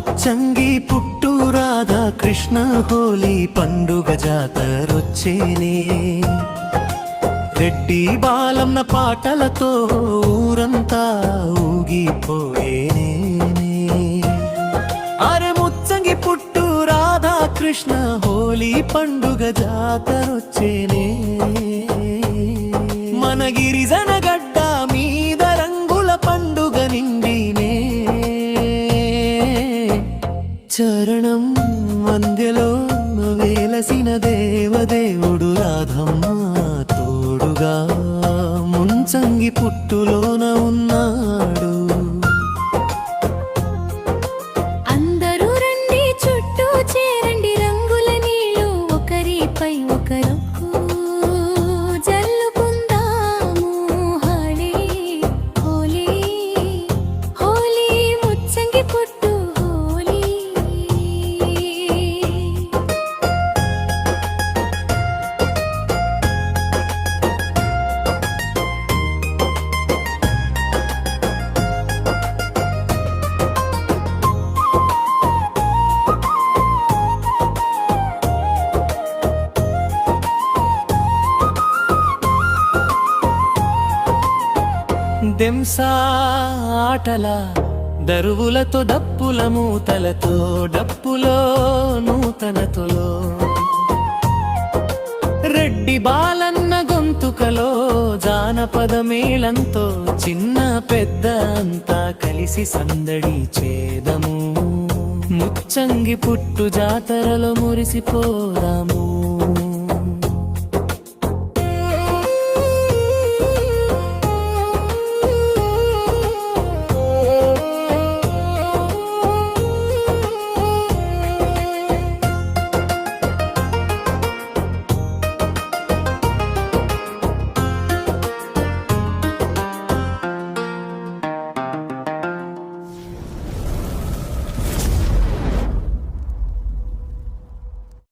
ముచ్చంగి పుట్టు రాధా కృష్ణ హోలీ పండుగ జాతరొచ్చేనే రెడ్డి బాలమ్న పాటలతో ఊరంతా ఊగిపోయేనే అరే ముచ్చంగి పుట్టు రాధా కృష్ణ హోలీ పండుగ జాతరొచ్చేనే మన గిరిజన గడ్డ మీద రంగుల పండుగ నిండినే చరణం వంద్యలో వేలసిన దేవదేవుడు రాధమ్మ తోడుగా ముంచంగి పుట్టులోన ఉన్నాడు. అందరూ రండి చుట్టూ చేరండి రంగుల నీళ్ళు ఒకరిపై ఒకరు జల్లుకుందాము హోలీ హోలీ హోలీ ముచ్చంగి పుట్టు హోలీ. దెంసా ఆటల దరువులతో డప్పుల మూతలతో డప్పులో నూతనతలో రెడ్డి బాలన్న గొంతుకలో జానపద మేళంతో చిన్న పెద్ద అంతా కలిసి సందడి చేదము ముచ్చంగి పుట్టు జాతరలో మురిసిపోదాము.